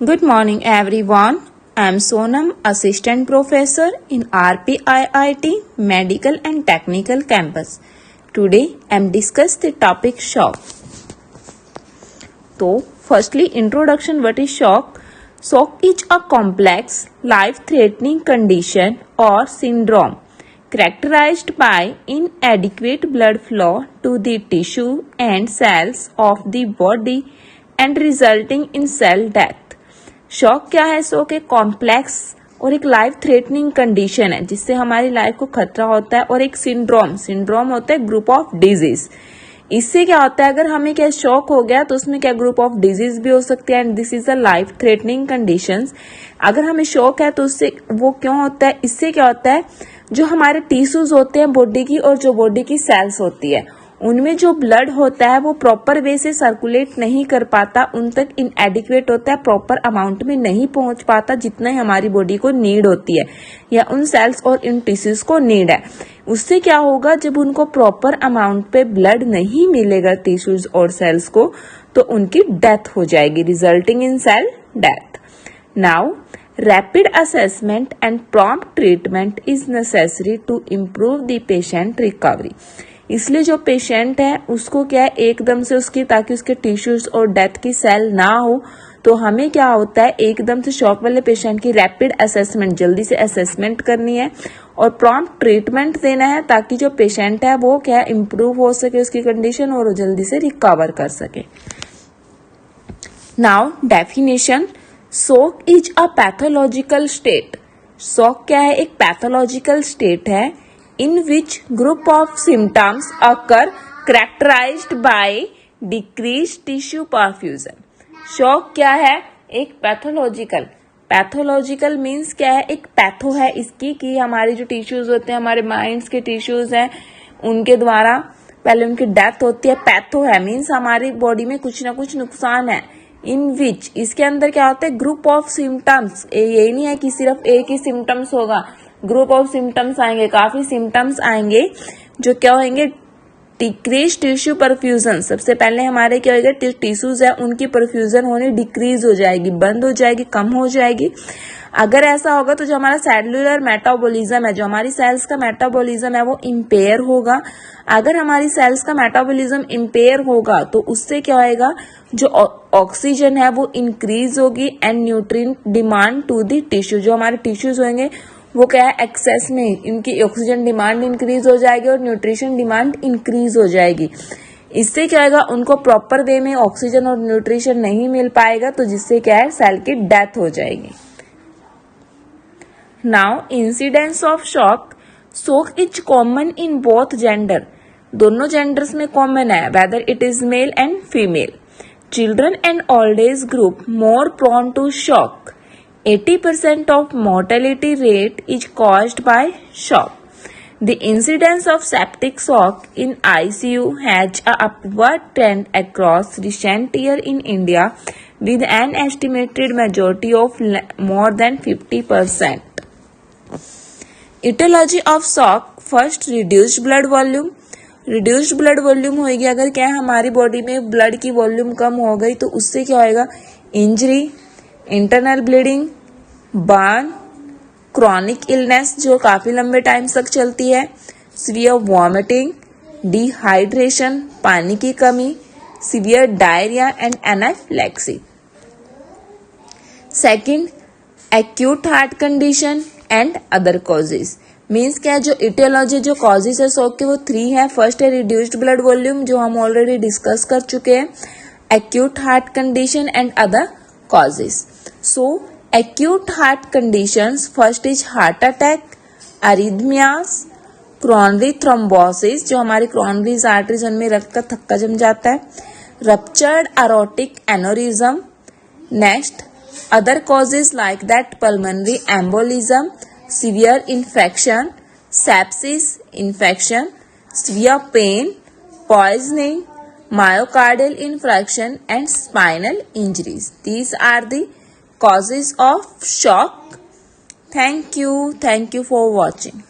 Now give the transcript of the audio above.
Good morning everyone. I am Sonam, Assistant Professor in RPIIT Medical and Technical Campus. Today I am discuss the topic shock. So firstly introduction, what is shock? Shock is a complex life-threatening condition or syndrome characterized by inadequate blood flow to the tissue and cells of the body and resulting in cell death. Shock क्या है? Shock एक complex और एक life threatening condition है जिससे हमारी life को खतरा होता है, और एक सिंड्रोम होता है ग्रुप ऑफ डिजीज। इससे क्या होता है, अगर हमें क्या शॉक हो गया तो उसमें क्या ग्रुप ऑफ डिजीज भी हो सकती है and this is a life threatening conditions. अगर हमें शॉक है तो उससे वो क्यों होता है, इससे क्या होता है जो हमारे टिश्यूज होते हैं बॉडी की और जो बॉडी की सेल्स होती है उनमें जो ब्लड होता है वो प्रॉपर वे से सर्कुलेट नहीं कर पाता, उन तक इनएडिक्वेट होता है, प्रॉपर अमाउंट में नहीं पहुंच पाता जितना ही हमारी बॉडी को नीड होती है या उन सेल्स और इन टिश्यूज को नीड है। उससे क्या होगा, जब उनको प्रॉपर अमाउंट पे ब्लड नहीं मिलेगा टिश्यूज और सेल्स को तो उनकी डेथ हो जाएगी, resulting in cell death. Now rapid assessment and prompt treatment is necessary to improve the patient recovery. इसलिए जो पेशेंट है उसको क्या है एकदम से उसकी, ताकि उसके टिश्यूज और डेथ की सेल ना हो, तो हमें क्या होता है एकदम से शॉक वाले पेशेंट की रैपिड असेसमेंट, जल्दी से असेसमेंट करनी है और प्रॉम्प्ट ट्रीटमेंट देना है ताकि जो पेशेंट है वो क्या इम्प्रूव हो सके उसकी कंडीशन और वो जल्दी से रिकवर कर सके। Now definition, shock is a pathological state. Shock क्या है, एक पैथोलॉजिकल स्टेट है in which group of symptoms occur characterized by decreased tissue perfusion। Shock क्या है, एक पैथोलॉजिकल मीन्स क्या है, एक पैथो है इसकी कि हमारे जो टिश्यूज होते हैं, हमारे माइंड्स के टिश्यूज हैं, उनके द्वारा पहले उनकी डेथ होती है। पैथो है मीन्स हमारी बॉडी में कुछ ना कुछ नुकसान है। इन विच, इसके अंदर क्या होता है ग्रुप ऑफ सिम्टम्स, यही नहीं है कि सिर्फ एक ही सिम्टम्स होगा, ग्रुप ऑफ सिम्टम्स आएंगे, काफी सिम्टम्स आएंगे जो क्या होंगे, डिक्रीज टिश्यू परफ्यूजन। सबसे पहले हमारे क्या होगा, टिश्यूज है उनकी परफ्यूजन होनी डिक्रीज हो जाएगी, बंद हो जाएगी, कम हो जाएगी। अगर ऐसा होगा तो जो हमारा सेलुलर मेटाबॉलिज्म है, जो हमारी सेल्स का मेटाबॉलिज्म है वो इम्पेयर होगा। अगर हमारी सेल्स का मेटाबॉलिज्म इम्पेयर होगा तो उससे क्या होएगा, जो ऑक्सीजन है वो इंक्रीज होगी and nutrient demand to the tissue, जो हमारे टिश्यूज होंगे वो क्या है एक्सेस में, इनकी ऑक्सीजन डिमांड इंक्रीज हो जाएगी और न्यूट्रिशन डिमांड इंक्रीज हो जाएगी। इससे क्या होगा, उनको प्रॉपर वे में ऑक्सीजन और न्यूट्रिशन नहीं मिल पाएगा तो जिससे क्या है सेल की डेथ हो जाएगी। Now incidence of shock, shock is common in both gender, दोनों जेंडर्स में कॉमन है, whether it is male and female. Children and old age group more prone to shock. 80% of mortality rate is caused by shock. The incidence of septic shock in ICU has a upward trend across recent year in India with an estimated majority of more than 50%. Etiology of shock, first reduced blood volume। Reduced blood volume होगी, अगर क्या है हमारी body में blood की volume कम हो गई तो उससे क्या होएगा, injury, internal bleeding, burn, chronic illness जो काफी लंबे टाइम तक चलती है, सीवियर वॉमिटिंग, डिहाइड्रेशन पानी की कमी, severe diarrhoea and anaphylaxis. Second, acute heart condition and other causes. Means क्या है, जो इटियोलॉजी जो कॉजेज है शॉक के वो 3 है। फर्स्ट है रिड्यूस्ड ब्लड वॉल्यूम जो हम ऑलरेडी डिस्कस कर चुके हैं, acute heart condition and other causes. So, acute heart conditions, first is heart attack, arrhythmias, coronary thrombosis जो हमारी coronary arteries उनमें रक्त का थक्का जम जाता है, ruptured aortic aneurysm, next other causes like that pulmonary embolism, severe infection, sepsis infection, severe pain, poisoning, myocardial infarction and spinal injuries. These are the causes of shock. Thank you for watching.